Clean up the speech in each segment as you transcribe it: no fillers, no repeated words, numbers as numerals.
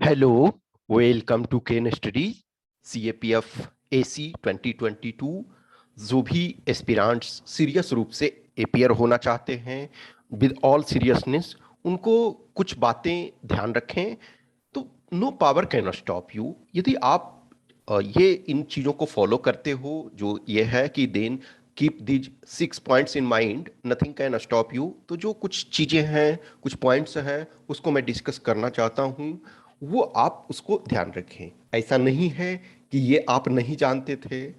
Hello, welcome to Ken Studies CAPF AC 2022। जो भी aspirants serious रूप से अपियर होना चाहते हैं विद ऑल सीरियसनेस, उनको कुछ बातें ध्यान रखें। तो no power can stop you. यदि आप ये इन चीज़ों को फॉलो करते हो, जो ये है कि then keep these 6 points in mind, nothing can stop you. तो जो कुछ चीज़ें हैं, कुछ पॉइंट्स हैं, उसको मैं डिस्कस करना चाहता हूँ, वो आप उसको ध्यान रखें। ऐसा नहीं है कि ये आप नहीं जानते थे,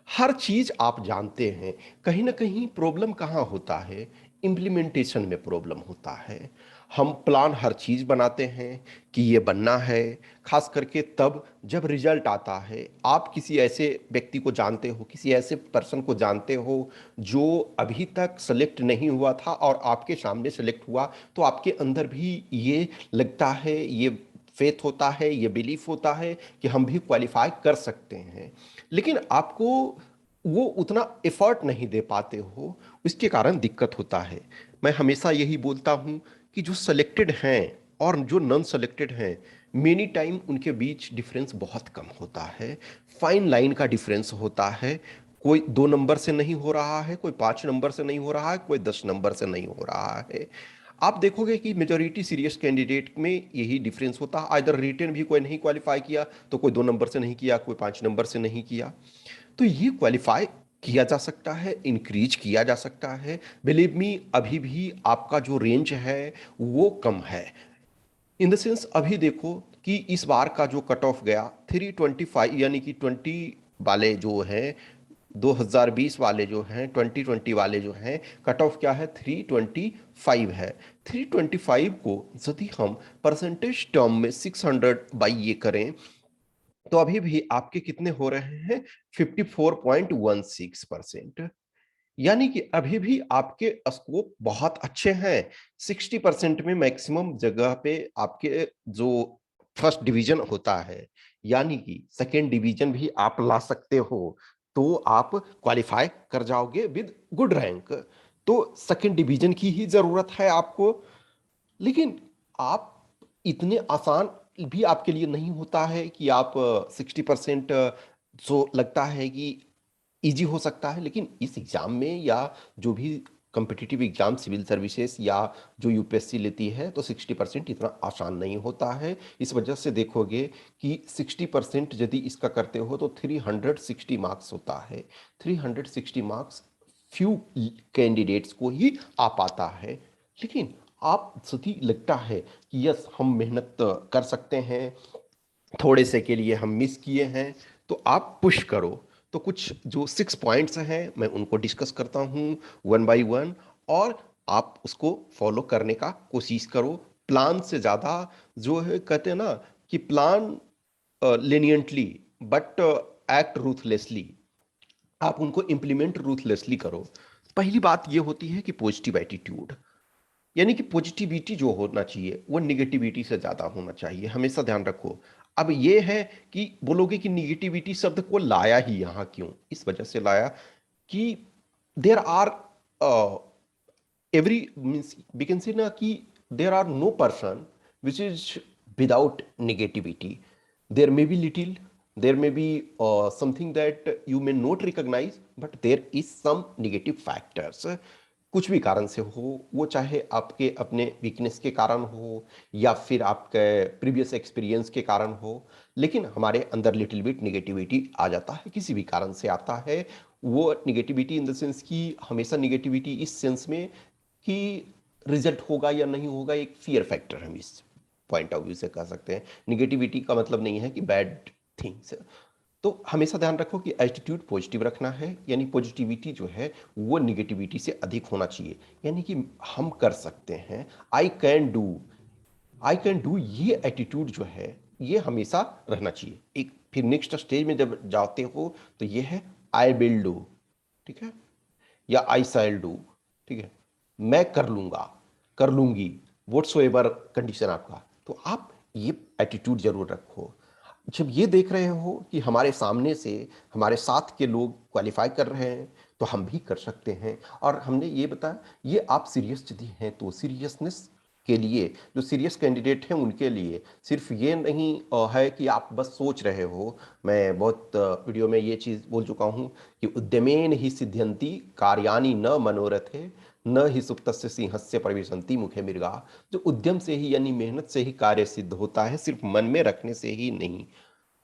हर चीज आप जानते हैं। कहीं ना कहीं प्रॉब्लम कहाँ होता है, इम्प्लीमेंटेशन में प्रॉब्लम होता है। हम प्लान हर चीज बनाते हैं कि ये बनना है, खास करके तब जब रिजल्ट आता है। आप किसी ऐसे व्यक्ति को जानते हो, किसी ऐसे पर्सन को जानते हो जो अभी तक सेलेक्ट नहीं हुआ था और आपके सामने सेलेक्ट हुआ, तो आपके अंदर भी ये लगता है, ये फेथ होता है, ये बिलीफ होता है कि हम भी क्वालिफाई कर सकते हैं। लेकिन आपको वो उतना एफर्ट नहीं दे पाते हो, इसके कारण दिक्कत होता है। मैं हमेशा यही बोलता हूँ कि जो सेलेक्टेड हैं और जो नॉन सेलेक्टेड हैं, मेनी टाइम उनके बीच डिफरेंस बहुत कम होता है। फाइन लाइन का डिफरेंस होता है। कोई 2 नंबर से नहीं हो रहा है, कोई 5 नंबर से नहीं हो रहा है, कोई 10 नंबर से नहीं हो रहा है। आप देखोगे कि मेजोरिटी सीरियस कैंडिडेट में यही डिफरेंस होता है। इधर रिटेन भी कोई नहीं क्वालिफाई किया, तो कोई 2 नंबर से नहीं किया, कोई 5 नंबर से नहीं किया। तो ये क्वालिफाई किया जा सकता है, इंक्रीज किया जा सकता है। बिलीव मी, अभी भी आपका जो रेंज है वो कम है। इन द सेंस, अभी देखो कि इस बार का जो कट ऑफ गया 325, यानी कि 20 वाले जो हैं, 2020 वाले जो हैं, 2020 वाले जो हैं, कट ऑफ क्या है, 325 है। 325 को यदि हम परसेंटेज टर्म में 600 बाई ये करें, तो अभी भी आपके कितने हो रहे हैं, 54.16%। यानी कि अभी भी आपके स्कोप बहुत अच्छे हैं। 60% में मैक्सिमम जगह पे आपके जो फर्स्ट डिवीजन होता है, यानी कि सेकेंड डिवीजन भी आप ला सकते हो, तो आप क्वालिफाई कर जाओगे विद गुड रैंक। तो सेकेंड डिवीजन की ही जरूरत है आपको। लेकिन आप इतने आसान भी आपके लिए नहीं होता है कि आप 60%, जो लगता है कि इजी हो सकता है। लेकिन इस एग्जाम में, या जो भी कम्पिटिटिव एग्जाम सिविल सर्विसेज या जो यूपीएससी लेती है, तो 60% इतना आसान नहीं होता है। इस वजह से देखोगे कि 60% यदि इसका करते हो तो 360 मार्क्स होता है। 360 मार्क्स फ्यू कैंडिडेट्स को ही आ पाता है। लेकिन आप सभी लगता है कि यस, हम मेहनत कर सकते हैं, थोड़े से के लिए हम मिस किए हैं, तो आप पुश करो। तो कुछ जो 6 पॉइंट्स हैं, मैं उनको डिस्कस करता हूँ वन बाय वन, और आप उसको फॉलो करने का कोशिश करो। प्लान से ज़्यादा, जो है कहते हैं ना कि प्लान लेनियंटली बट एक्ट रूथलेसली, आप उनको इम्प्लीमेंट रूथलेसली करो। पहली बात ये होती है कि पॉजिटिव एटीट्यूड, यानी कि पॉजिटिविटी जो होना चाहिए वो निगेटिविटी से ज्यादा होना चाहिए। हमेशा ध्यान रखो। अब ये है कि बोलोगे कि निगेटिविटी शब्द को लाया ही यहां क्यों, इस वजह से लाया कि there are every means we can say ना कि there are no person which is without negativity. There may be little, there may be something that you may not recognise, but there is some negative factors. कुछ भी कारण से हो, वो चाहे आपके अपने वीकनेस के कारण हो या फिर आपके प्रीवियस एक्सपीरियंस के कारण हो, लेकिन हमारे अंदर लिटिल बिट निगेटिविटी आ जाता है, किसी भी कारण से आता है। वो निगेटिविटी इन द सेंस कि हमेशा निगेटिविटी इस सेंस में कि रिजल्ट होगा या नहीं होगा, एक फियर फैक्टर हम इस पॉइंट ऑफ व्यू से कह सकते हैं। निगेटिविटी का मतलब नहीं है कि बैड थिंग्स। तो हमेशा ध्यान रखो कि एटीट्यूड पॉजिटिव रखना है, यानी पॉजिटिविटी जो है वो निगेटिविटी से अधिक होना चाहिए। यानी कि हम कर सकते हैं, I can do, I can do, ये एटीट्यूड जो है ये हमेशा रहना चाहिए। एक फिर नेक्स्ट स्टेज में जब जाते हो तो ये है आई विल डू, ठीक है, या आई शैल डू, ठीक है, मैं कर लूंगा, कर लूंगी, वोट्सो एवर कंडीशन आपका। तो आप ये एटीट्यूड जरूर रखो। जब ये देख रहे हो कि हमारे सामने से हमारे साथ के लोग क्वालिफाई कर रहे हैं, तो हम भी कर सकते हैं। और हमने ये बताया, ये आप सीरियस यदि हैं तो सीरियसनेस के लिए, जो सीरियस कैंडिडेट हैं उनके लिए सिर्फ ये नहीं है कि आप बस सोच रहे हो। मैं बहुत वीडियो में ये चीज़ बोल चुका हूँ कि उद्यमेन ही सिद्ध्यंति कार्याणि न मनोरथे न ही सुप्तस्य सिंहस्य प्रविशन्ति मुखे मृगा। जो उद्यम से ही यानी मेहनत से ही कार्य सिद्ध होता है, सिर्फ मन में रखने से ही नहीं।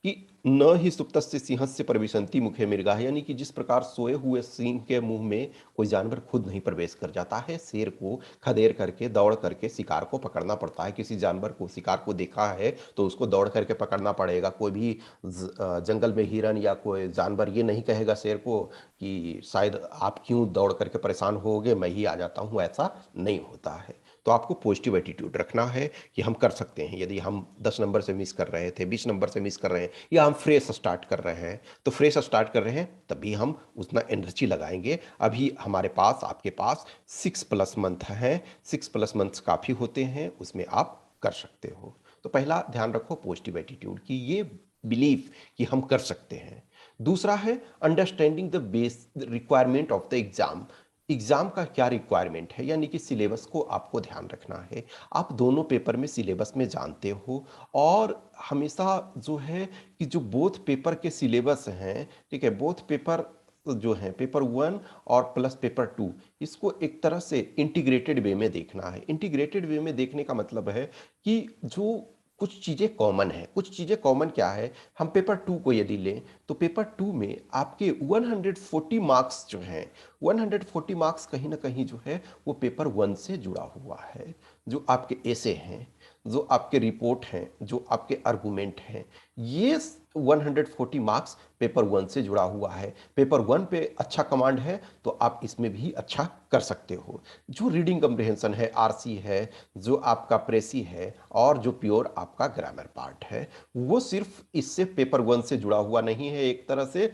कि न ही सुप्तस्य सिंहस्य प्रविशन्ति मुखे मृगा, यानी कि जिस प्रकार सोए हुए सिंह के मुंह में कोई जानवर खुद नहीं प्रवेश कर जाता है, शेर को खदेड़ करके दौड़ करके शिकार को पकड़ना पड़ता है। किसी जानवर को शिकार को देखा है तो उसको दौड़ करके पकड़ना पड़ेगा। कोई भी जंगल में हिरन या कोई जानवर ये नहीं कहेगा शेर को कि शायद आप क्यों दौड़ करके परेशान होगे, मैं ही आ जाता हूँ, ऐसा नहीं होता है। तो आपको पॉजिटिव एटीट्यूड रखना है कि हम कर सकते हैं। यदि हम 10 नंबर से मिस कर रहे थे, 20 नंबर से मिस कर रहे हैं, या हम फ्रेश स्टार्ट कर रहे हैं, तो फ्रेश स्टार्ट कर रहे हैं तभी हम उतना एनर्जी लगाएंगे। अभी हमारे पास, आपके पास 6+ मंथ है, 6+ मंथ्स काफ़ी होते हैं, उसमें आप कर सकते हो। तो पहला ध्यान रखो पॉजिटिव एटीट्यूड की, ये बिलीफ कि हम कर सकते हैं। दूसरा है understanding the base requirement of the exam. Exam का क्या रिक्वायरमेंट है, यानी कि सिलेबस को आपको ध्यान रखना है। आप दोनों पेपर में सिलेबस में जानते हो, और हमेशा जो है कि जो बोथ पेपर के सिलेबस हैं, ठीक है, बोथ पेपर जो है पेपर 1 और प्लस पेपर 2, इसको एक तरह से इंटीग्रेटेड वे में देखना है। इंटीग्रेटेड वे में देखने का मतलब है कि जो कुछ चीज़ें कॉमन है, कुछ चीज़ें कॉमन क्या है, हम पेपर 2 को यदि लें तो पेपर 2 में आपके 140 मार्क्स जो हैं, 140 मार्क्स कहीं ना कहीं जो है वो पेपर 1 से जुड़ा हुआ है। जो आपके एसे हैं, जो आपके रिपोर्ट हैं, जो आपके आर्गुमेंट हैं, ये 140 मार्क्स पेपर 1 से जुड़ा हुआ है। पेपर 1 पे अच्छा कमांड है तो आप इसमें भी अच्छा कर सकते हो। जो रीडिंग कम्प्रिहेंशन है, आरसी है, जो आपका प्रेसी है, और जो प्योर आपका ग्रामर पार्ट है, वो सिर्फ इससे पेपर 1 से जुड़ा हुआ नहीं है एक तरह से,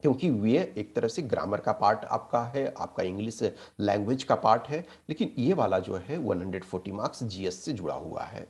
क्योंकि ये एक तरह से ग्रामर का पार्ट आपका है, आपका इंग्लिश लैंग्वेज का पार्ट है। लेकिन ये वाला जो है 140 मार्क्स जीएस से जुड़ा हुआ है।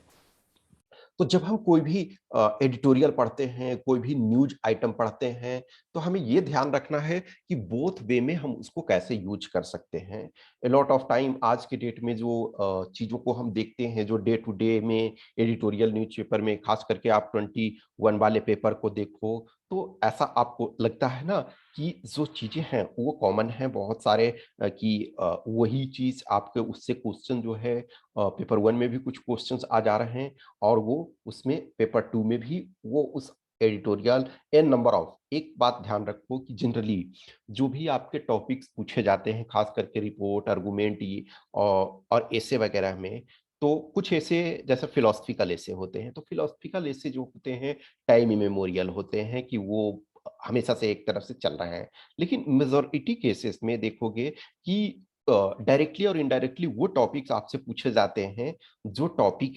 तो जब हम कोई भी एडिटोरियल पढ़ते हैं, कोई भी न्यूज आइटम पढ़ते हैं, तो हमें ये ध्यान रखना है कि बोथ वे में हम उसको कैसे यूज कर सकते हैं। अ लॉट ऑफ टाइम आज के डेट में जो चीज़ों को हम देखते हैं, जो डे टू डे में एडिटोरियल न्यूज़पेपर में, खास करके आप 21 वाले पेपर को देखो, तो ऐसा आपको लगता है ना कि जो चीज़ें हैं वो कॉमन हैं बहुत सारे, कि वही चीज़ आपके उससे क्वेश्चन जो है पेपर 1 में भी कुछ क्वेश्चंस आ जा रहे हैं, और वो उसमें पेपर 2 में भी वो उस एडिटोरियल एन नंबर ऑफ। एक बात ध्यान रखो कि जनरली जो भी आपके टॉपिक्स पूछे जाते हैं, खास करके रिपोर्ट, आर्गुमेंट ये और एसे वगैरह में, तो कुछ ऐसे जैसे फिलोसफिकल ऐसे होते हैं, तो फिलोसफिकल ऐसे जो होते हैं टाइम इमेमोरियल होते हैं, कि वो हमेशा से एक तरफ से चल रहे हैं। लेकिन मेजॉरिटी केसेस में देखोगे कि डायरेक्टली और इनडायरेक्टली वो टॉपिक्स आपसे पूछे जाते हैं जो टॉपिक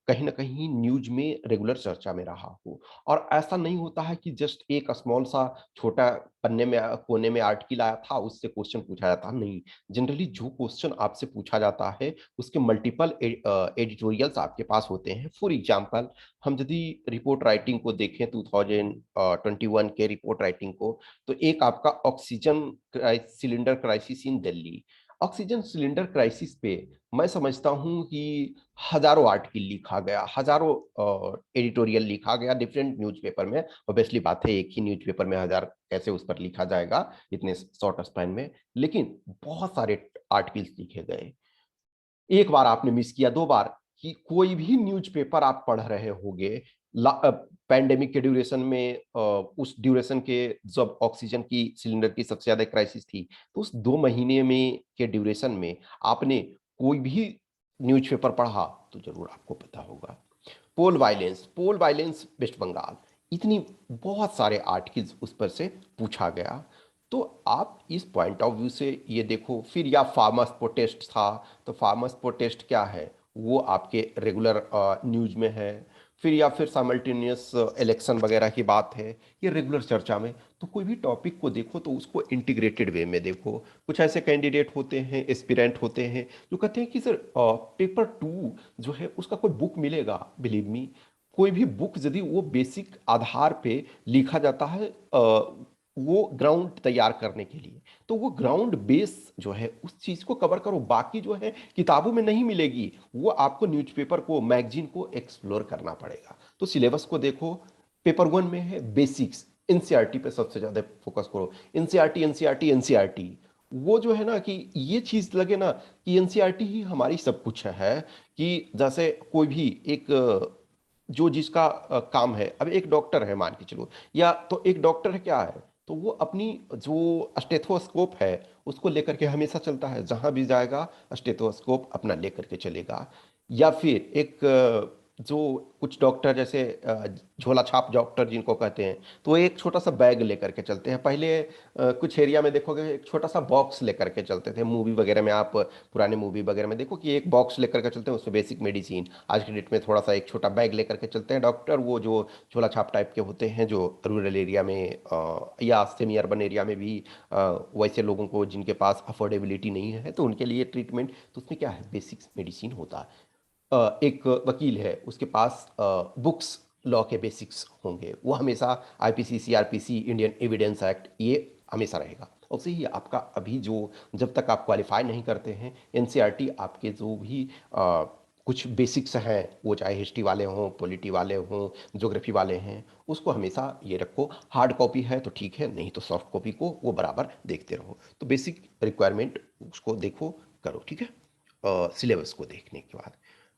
कहीं न कहीं न्यूज़ में रेगुलर चर्चा में रहा हो। और ऐसा नहीं होता है कि जस्ट एक स्मॉल सा छोटा पन्ने में कोने में आर्टिकल आया था, उससे क्वेश्चन पूछा जाता है, नहीं। जनरली जो क्वेश्चन आपसे पूछा जाता है, उसके मल्टीपल एडिटोरियल्स आपके पास होते हैं। फॉर एग्ज़ाम्पल, हम यदि रिपोर्ट राइटिंग को देखें 2021 के रिपोर्ट राइटिंग को, तो एक आपका oxygen cylinder crisis in Delhi. Oxygen cylinder crisis पे मैं समझता हूँ कि हज़ारों आर्टिकल लिखा गया, हज़ारों एडिटोरियल लिखा गया डिफरेंट न्यूज़पेपर में। ऑब्वियसली बात है, एक ही न्यूज़पेपर में 1000 कैसे उस पर लिखा जाएगा इतने शॉर्ट स्पैन में, लेकिन बहुत सारे आर्टिकल्स लिखे गए। एक बार आपने मिस किया, 2 बार, कि कोई भी न्यूज़पेपर आप पढ़ रहे होंगे, पैंडेमिक के ड्यूरेशन में, उस ड्यूरेशन के जब ऑक्सीजन की सिलेंडर की सबसे ज़्यादा क्राइसिस थी, तो उस 2 महीने में के ड्यूरेशन में आपने कोई भी न्यूज़पेपर पढ़ा, तो ज़रूर आपको पता होगा। पोल वायलेंस वेस्ट बंगाल, इतनी बहुत सारे आर्टिकल्स उस पर से पूछा गया। तो आप इस पॉइंट ऑफ व्यू से ये देखो। फिर या फार्मर्स प्रोटेस्ट था, तो फार्मर्स प्रोटेस्ट क्या है, वो आपके रेगुलर न्यूज़ में है। फिर या फिर साइमल्टेनियस इलेक्शन वगैरह की बात है, ये रेगुलर चर्चा में। तो कोई भी टॉपिक को देखो तो उसको इंटीग्रेटेड वे में देखो। कुछ ऐसे कैंडिडेट होते हैं, एस्पिरेंट होते हैं, जो कहते हैं कि सर पेपर 2 जो है उसका कोई बुक मिलेगा। बिलीव मी, कोई भी बुक यदि वो बेसिक आधार पे लिखा जाता है, वो ग्राउंड तैयार करने के लिए। तो वो ग्राउंड बेस जो है उस चीज को कवर करो, बाकी जो है किताबों में नहीं मिलेगी, वो आपको न्यूज़पेपर को, मैगजीन को एक्सप्लोर करना पड़ेगा। तो सिलेबस को देखो, पेपर वन में है बेसिक्स, एनसीईआरटी पे सबसे ज्यादा फोकस करो। एनसीईआरटी एनसीईआरटी एनसीईआरटी, वो जो है ना कि ये चीज लगे ना कि एनसीईआरटी ही हमारी सब कुछ है। कि जैसे कोई भी एक जो जिसका काम है, अब एक डॉक्टर है मान के चलो, या तो एक डॉक्टर है क्या है, तो वो अपनी जो स्टेथोस्कोप है उसको लेकर के हमेशा चलता है, जहां भी जाएगा स्टेथोस्कोप अपना लेकर के चलेगा। या फिर एक जो कुछ डॉक्टर जैसे झोला छाप डॉक्टर जिनको कहते हैं, तो एक छोटा सा बैग लेकर के चलते हैं। पहले कुछ एरिया में देखोगे एक छोटा सा बॉक्स लेकर के चलते थे, मूवी वगैरह में आप पुराने मूवी वगैरह में देखो कि एक बॉक्स लेकर के चलते हैं, उसमें बेसिक मेडिसिन। आज की डेट में थोड़ा सा एक छोटा बैग लेकर के चलते हैं डॉक्टर, वो जो झोला छाप टाइप के होते हैं, जो रूरल एरिया में या सेमी अर्बन एरिया में भी वैसे लोगों को जिनके पास अफोर्डेबिलिटी नहीं है, तो उनके लिए ट्रीटमेंट। तो उसमें क्या है, बेसिक मेडिसिन होता है। एक वकील है, उसके पास बुक्स लॉ के बेसिक्स होंगे, वो हमेशा IPC CrPC Indian evidence act ये हमेशा रहेगा। और सही है आपका अभी जो, जब तक आप क्वालिफाई नहीं करते हैं, एनसीईआरटी आपके जो भी कुछ बेसिक्स हैं, वो चाहे हिस्ट्री वाले हों, पॉलिटी वाले हों, ज्योग्राफी वाले हैं, उसको हमेशा ये रखो। हार्ड कॉपी है तो ठीक है, नहीं तो सॉफ्ट कॉपी को वो बराबर देखते रहो। तो बेसिक रिक्वायरमेंट उसको देखो, करो, ठीक है। सिलेबस को देखने के बाद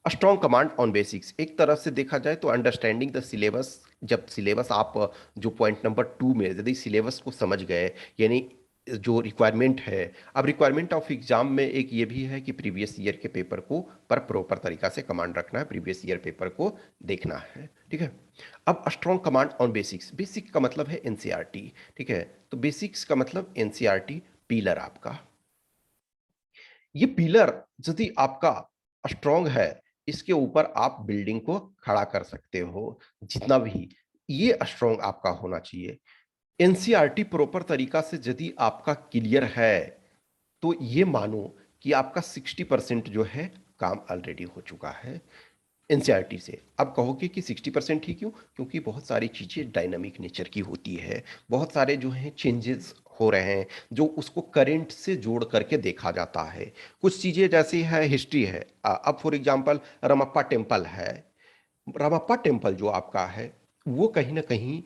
स्ट्रॉन्ग कमांड ऑन बेसिक्स, एक तरफ से देखा जाए तो अंडरस्टैंडिंग द सिलेबस। जब सिलेबस आप जो पॉइंट नंबर 2 में यदि सिलेबस को समझ गए, यानी जो रिक्वायरमेंट है। अब रिक्वायरमेंट ऑफ एग्जाम में एक ये भी है कि प्रीवियस ईयर के पेपर को पर प्रॉपर तरीका से कमांड रखना है, प्रीवियस ईयर पेपर को देखना है, ठीक है। अब strong command on basics, basic का मतलब है एनसीईआरटी, ठीक है। तो बेसिक्स का मतलब एनसीईआरटी पिलर आपका। ये पिलर यदि आपका स्ट्रांग है, इसके ऊपर आप बिल्डिंग को खड़ा कर सकते हो, जितना भी ये स्ट्रांग आपका होना चाहिए। एनसीईआरटी प्रॉपर तरीका से यदि आपका क्लियर है, तो ये मानो कि आपका 60% जो है काम ऑलरेडी हो चुका है एनसीईआरटी से। अब कहोगे कि 60% ही क्यों? क्योंकि बहुत सारी चीज़ें डायनामिक नेचर की होती है, बहुत सारे जो हैं चेंजेस हो रहे हैं, जो उसको करंट से जोड़ करके देखा जाता है। कुछ चीज़ें जैसी है, हिस्ट्री है, अब फॉर एग्जांपल रमप्पा टेम्पल है। रमप्पा टेम्पल जो आपका है, वो कहीं ना कहीं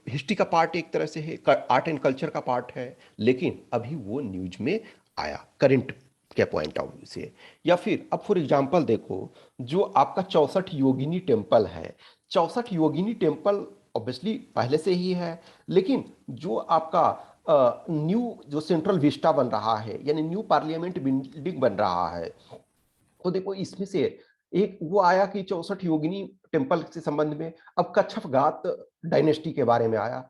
हिस्ट्री का पार्ट एक तरह से है, आर्ट एंड कल्चर का पार्ट है, लेकिन अभी वो न्यूज में आया करंट के पॉइंट ऑफ व्यू से। या फिर अब फॉर एग्जांपल देखो, जो आपका 64 योगिनी टेम्पल है, 64 योगिनी टेम्पल ऑब्वियसली पहले से ही है, लेकिन जो आपका न्यू जो सेंट्रल विस्टा बन रहा है, यानी न्यू पार्लियामेंट बिल्डिंग बन रहा है, तो देखो इसमें से एक वो आया कि 64 योगिनी टेम्पल से संबंध में। अब कच्छप घात डायनेस्टी के बारे में आया।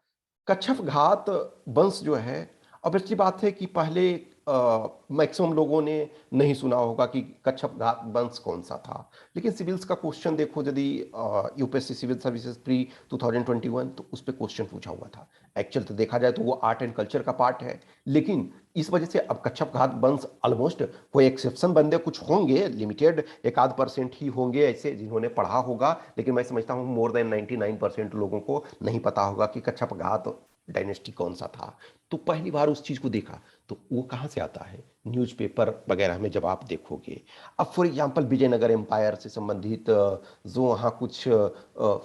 कच्छप घात वंश जो है, अब अच्छी बात है कि पहले मैक्सिमम लोगों ने नहीं सुना होगा कि कच्छप घात वंश कौन सा था, लेकिन सिविल्स का क्वेश्चन देखो, यदि यूपीएससी सिविल सर्विसेज प्री 2021, तो उस पर क्वेश्चन पूछा हुआ था। एक्चुअल तो देखा जाए तो वो आर्ट एंड कल्चर का पार्ट है, लेकिन इस वजह से अब कच्छप घात वंश ऑलमोस्ट, कोई एक्सेप्शन बंदे कुछ होंगे, लिमिटेड एक आध परसेंट ही होंगे ऐसे जिन्होंने पढ़ा होगा, लेकिन मैं समझता हूँ मोर देन 99% लोगों को नहीं पता होगा कि कच्छप घात डायनेस्टी कौन सा था। तो पहली बार उस चीज को देखा, तो वो कहाँ से आता है, न्यूज़पेपर वगैरह में जब आप देखोगे। अब फॉर एग्जांपल विजयनगर एम्पायर से संबंधित जो वहाँ कुछ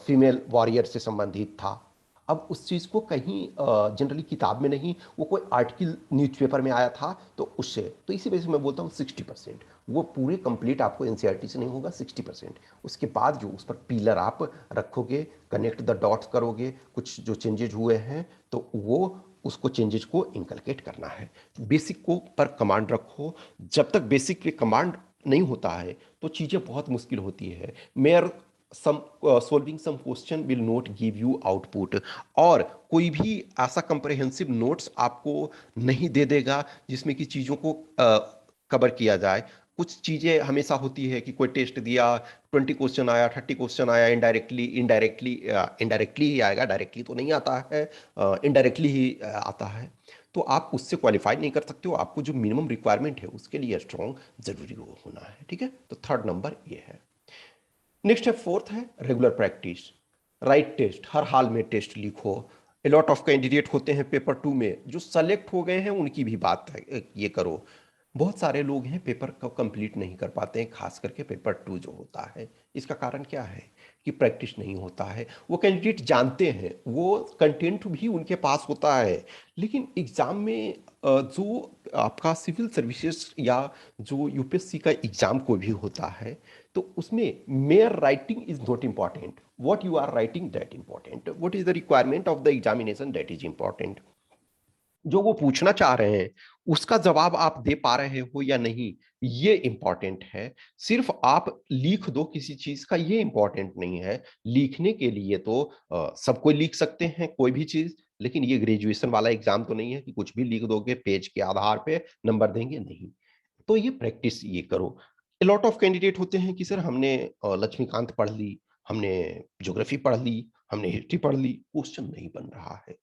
फीमेल वॉरियर से संबंधित था, अब उस चीज़ को कहीं जनरली किताब में नहीं, वो कोई आर्टिकल न्यूज़पेपर में आया था, तो उससे, तो इसी वजह से मैं बोलता हूँ 60%। वो पूरे कंप्लीट आपको एनसीईआरटी से नहीं होगा, 60%। उसके बाद जो उस पर पिलर आप रखोगे, कनेक्ट द डॉट्स करोगे, कुछ जो चेंजेज हुए हैं, तो वो उसको चेंजेस को इनकलकेट करना है। बेसिक को पर कमांड रखो। जब तक बेसिक पे कमांड नहीं होता है, तो चीज़ें बहुत मुश्किल होती है। Mere some solving some question will not give you output, और कोई भी ऐसा कंप्रहेंसिव नोट्स आपको नहीं दे देगा जिसमें कि चीज़ों को कवर किया जाए। कुछ चीज़ें हमेशा होती है कि कोई टेस्ट दिया, 20 क्वेश्चन आया, 30 क्वेश्चन आया, इनडायरेक्टली इनडायरेक्टली इनडायरेक्टली ही आएगा, डायरेक्टली तो नहीं आता है, इनडायरेक्टली ही आता है। तो आप उससे क्वालिफाई नहीं कर सकते हो, आपको जो मिनिमम रिक्वायरमेंट है उसके लिए स्ट्रॉन्ग जरूरी होना है, ठीक है। तो थर्ड नंबर ये है। नेक्स्ट है, फोर्थ है रेगुलर प्रैक्टिस। राइट टेस्ट, हर हाल में टेस्ट लिखो। लॉट ऑफ कैंडिडेट होते हैं पेपर 2 में जो सेलेक्ट हो गए हैं, उनकी भी बात है ये करो। बहुत सारे लोग हैं पेपर को कंप्लीट नहीं कर पाते हैं, खास करके पेपर 2 जो होता है। इसका कारण क्या है कि प्रैक्टिस नहीं होता है। वो कैंडिडेट जानते हैं, वो कंटेंट भी उनके पास होता है, लेकिन एग्जाम में जो आपका सिविल सर्विसेज या जो यूपीएससी का एग्जाम को भी होता है, तो उसमें mayor writing is not important, what you are writing that important, what is the requirement of the examination that is important। जो वो पूछना चाह रहे हैं उसका जवाब आप दे पा रहे हो या नहीं, ये इंपॉर्टेंट है। सिर्फ आप लिख दो किसी चीज का, ये इंपॉर्टेंट नहीं है। लिखने के लिए तो सब कोई लिख सकते हैं कोई भी चीज, लेकिन ये ग्रेजुएशन वाला एग्जाम तो नहीं है कि कुछ भी लिख दोगे पेज के आधार पे नंबर देंगे, नहीं। तो ये प्रैक्टिस ये करो। लॉट ऑफ कैंडिडेट होते हैं कि सर हमने लक्ष्मीकांत पढ़ ली, हमने ज्योग्राफी पढ़ ली, हमने हिस्ट्री पढ़ ली, क्वेश्चन नहीं बन रहा है।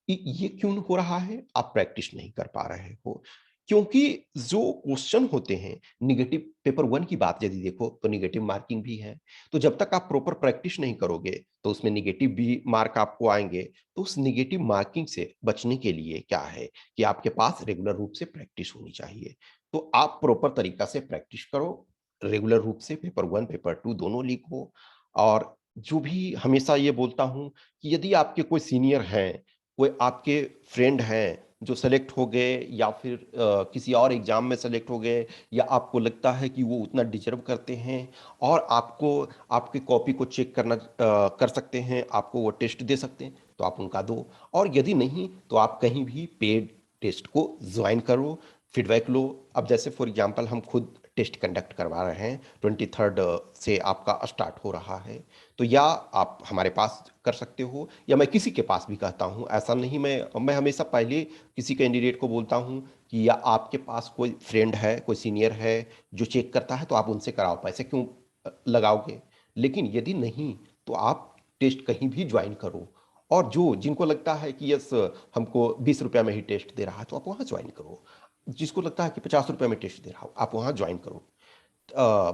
ये क्यों हो रहा है? आप प्रैक्टिस नहीं कर पा रहे हो। क्योंकि जो क्वेश्चन होते हैं निगेटिव, पेपर 1 की बात यदि देखो तो निगेटिव मार्किंग भी है। तो जब तक आप प्रॉपर प्रैक्टिस नहीं करोगे तो उसमें निगेटिव भी मार्क आपको आएंगे। तो उस निगेटिव मार्किंग से बचने के लिए क्या है कि आपके पास रेगुलर रूप से प्रैक्टिस होनी चाहिए। तो आप प्रॉपर तरीका से प्रैक्टिस करो, रेगुलर रूप से पेपर 1 पेपर 2 दोनों लिखो। और जो भी हमेशा ये बोलता हूं कि यदि आपके कोई सीनियर हैं, कोई आपके फ्रेंड हैं जो सेलेक्ट हो गए या फिर किसी और एग्जाम में सेलेक्ट हो गए, या आपको लगता है कि वो उतना डिजर्व करते हैं और आपको आपकी कॉपी को चेक करना कर सकते हैं, आपको वो टेस्ट दे सकते हैं, तो आप उनका दो। और यदि नहीं तो आप कहीं भी पेड टेस्ट को ज्वाइन करो, फीडबैक लो। अब जैसे फॉर एग्जांपल हम खुद टेस्ट कंडक्ट करवा रहे हैं, 23rd से आपका स्टार्ट हो रहा है, तो या आप हमारे पास कर सकते हो या मैं किसी के पास भी कहता हूँ। ऐसा नहीं, मैं हमेशा पहले किसी कैंडिडेट को बोलता हूँ कि या आपके पास कोई फ्रेंड है, कोई सीनियर है जो चेक करता है, तो आप उनसे कराओ, पैसे क्यों लगाओगे। लेकिन यदि नहीं तो आप टेस्ट कहीं भी ज्वाइन करो। और जो जिनको लगता है कि यस हमको 20 रुपया में ही टेस्ट दे रहा है, तो आप वहाँ ज्वाइन करो। जिसको लगता है कि 50 रुपये में टेस्ट दे रहा हो, आप वहाँ ज्वाइन करो।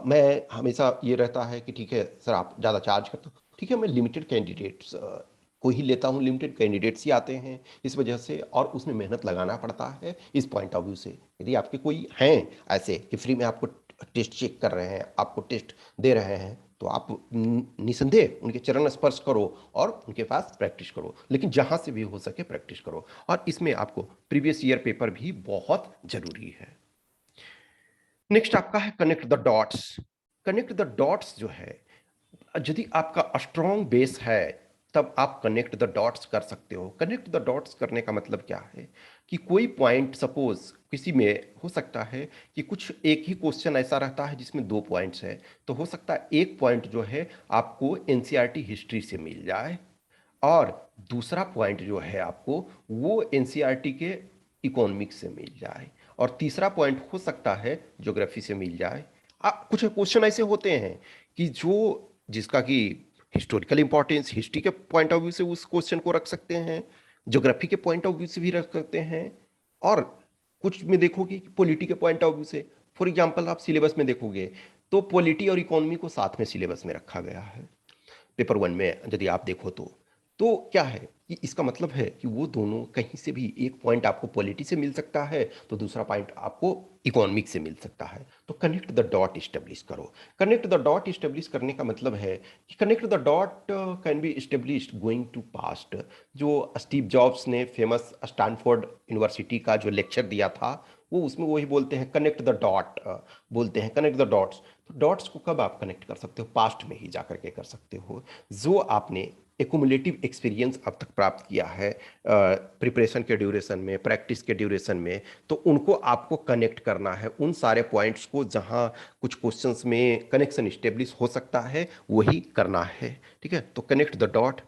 मैं हमेशा ये रहता है कि ठीक है सर आप ज़्यादा चार्ज करते हो, ठीक है मैं लिमिटेड कैंडिडेट्स को ही लेता हूँ, लिमिटेड कैंडिडेट्स ही आते हैं इस वजह से, और उसमें मेहनत लगाना पड़ता है इस पॉइंट ऑफ व्यू से। यदि आपके कोई हैं ऐसे कि फ्री में आपको टेस्ट चेक कर रहे हैं, आपको टेस्ट दे रहे हैं, तो आप निसंदेह उनके चरण स्पर्श करो और उनके पास प्रैक्टिस करो, लेकिन जहाँ से भी हो सके प्रैक्टिस करो। और इसमें आपको प्रीवियस ईयर पेपर भी बहुत जरूरी है। नेक्स्ट आपका है connect the dots. Connect the dots जो है, यदि आपका स्ट्रॉन्ग बेस है तब आप कनेक्ट द डॉट्स कर सकते हो। कनेक्ट द डॉट्स करने का मतलब क्या है कि कोई पॉइंट सपोज किसी में हो सकता है कि कुछ एक ही क्वेश्चन ऐसा रहता है जिसमें 2 पॉइंट्स है, तो हो सकता है एक पॉइंट जो है आपको एनसीईआरटी हिस्ट्री से मिल जाए, और दूसरा पॉइंट जो है आपको वो एनसीईआरटी के इकोनॉमिक्स से मिल जाए, और तीसरा पॉइंट हो सकता है ज्योग्राफी से मिल जाए। कुछ क्वेश्चन ऐसे होते हैं कि जो जिसका कि हिस्टोरिकल इंपॉर्टेंस, हिस्ट्री के पॉइंट ऑफ व्यू से उस क्वेश्चन को रख सकते हैं, ज्योग्राफी के पॉइंट ऑफ व्यू से भी रख सकते हैं, और कुछ में देखोगे कि पॉलिटी के पॉइंट ऑफ व्यू से। फॉर एग्जांपल आप सिलेबस में देखोगे तो पॉलिटी और इकोनॉमी को साथ में सिलेबस में रखा गया है पेपर 1 में, यदि आप देखो तो क्या है कि इसका मतलब है कि वो दोनों कहीं से भी एक पॉइंट आपको पॉलिटी से मिल सकता है तो दूसरा पॉइंट आपको इकोनॉमिक से मिल सकता है। तो कनेक्ट द डॉट इस्टेब्लिश करो। कनेक्ट द डॉट इस्टेब्लिश करने का मतलब है कि connect the dot can be established going to past. जो स्टीव जॉब्स ने फेमस स्टैनफोर्ड यूनिवर्सिटी का जो लेक्चर दिया था, वो उसमें वही बोलते हैं कनेक्ट द डॉट, बोलते हैं कनेक्ट द डॉट्स। तो डॉट्स को कब आप कनेक्ट कर सकते हो? पास्ट में ही जा करके कर सकते हो। जो आपने एकुमुलेटिव एक्सपीरियंस अब तक प्राप्त किया है प्रिपरेशन के ड्यूरेशन में, प्रैक्टिस के ड्यूरेशन में, तो उनको आपको कनेक्ट करना है उन सारे पॉइंट्स को जहां कुछ क्वेश्चंस में कनेक्शन स्टेब्लिश हो सकता है, वही करना है। ठीक है, तो connect the dot.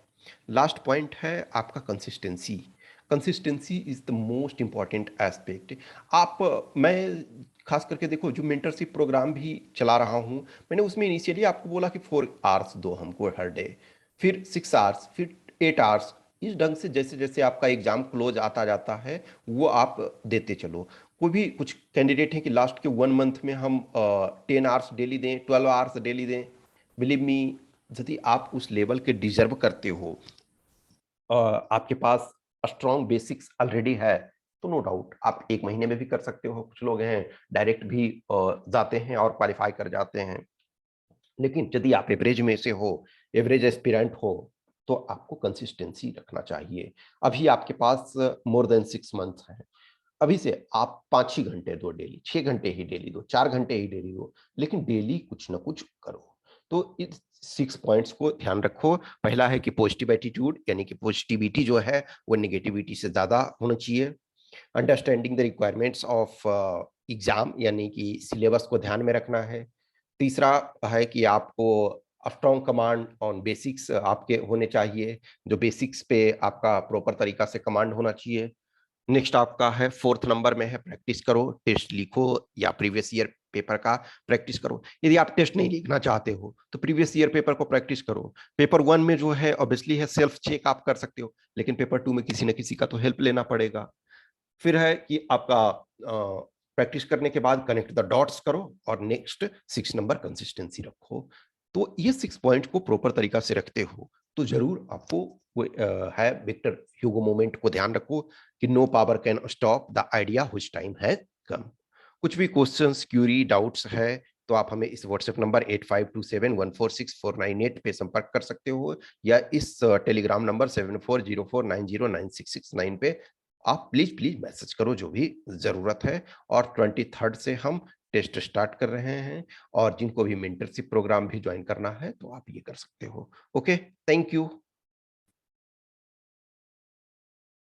Last point है आपका consistency. Consistency is the most important aspect. आप मैं खास करके देखो जो मेंटरशिप प्रोग्राम भी चला रहा हूँ, मैंने उसमें इनिशियली आपको बोला कि 4 आवर्स दो हमको हर डे, फिर 6 आवर्स, फिर 8 आवर्स। इस ढंग से जैसे जैसे आपका एग्जाम क्लोज आता जाता है वो आप देते चलो। कोई भी कुछ कैंडिडेट हैं कि लास्ट के 1 मंथ में हम 10 आवर्स डेली दें, 12 आवर्स डेली दें। बिलीव मी, यदि आप उस लेवल के डिजर्व करते हो आपके पास स्ट्रॉन्ग बेसिक्स ऑलरेडी है तो नो डाउट आप 1 महीने में भी कर सकते हो। कुछ लोग हैं डायरेक्ट भी जाते हैं और क्वालिफाई कर जाते हैं। लेकिन यदि आप एवरेज में से हो, एवरेज एस्पिरेंट हो, तो आपको कंसिस्टेंसी रखना चाहिए। अभी आपके पास मोर देन 6 मंथ्स है। अभी से आप 5 ही घंटे दो डेली, 6 घंटे ही डेली दो, 4 घंटे ही डेली दो, लेकिन डेली कुछ ना कुछ करो। तो इस 6 पॉइंट्स को ध्यान रखो। पहला है कि पॉजिटिव एटीट्यूड, यानी कि पॉजिटिविटी जो है वो नेगेटिविटी से ज्यादा होना चाहिए। Understanding the requirements of exam, यानी कि सिलेबस को ध्यान में रखना है। तीसरा है कि आपको स्ट्रॉन्ग कमांड ऑन बेसिक्स आपके होने चाहिए, जो बेसिक्स पे आपका प्रॉपर तरीका से कमांड होना चाहिए। नेक्स्ट आपका है 4th नंबर में है प्रैक्टिस करो, टेस्ट लिखो या प्रीवियस ईयर पेपर का प्रैक्टिस करो। यदि आप टेस्ट नहीं लिखना चाहते हो तो प्रीवियस ईयर पेपर को प्रैक्टिस करो। पेपर 1 में जो है ऑब्वियसली है सेल्फ चेक आप कर सकते हो, लेकिन पेपर 2 में किसी न किसी का तो हेल्प लेना पड़ेगा। फिर है कि आपका प्रैक्टिस करने के बाद कनेक्ट द डॉट्स करो और नेक्स्ट 6 नंबर कंसिस्टेंसी रखो। तो ये 6 पॉइंट को प्रॉपर तरीका से रखते हो तो जरूर आपको है विक्टर ह्यूगो मोमेंट को ध्यान रखो कि no power can stop the idea which time has come. कुछ भी क्वेश्चंस क्यूरी डाउट्स है तो आप हमें इस व्हाट्सएप नंबर 8527146498 पे संपर्क कर सकते हो, या इस टेलीग्राम नंबर 7404909669 पे आप प्लीज प्लीज मैसेज करो जो भी जरूरत है। और 23rd से हम टेस्ट स्टार्ट कर रहे हैं, और जिनको भी मेंटरशिप प्रोग्राम भी ज्वाइन करना है तो आप ये कर सकते हो। Okay, thank you.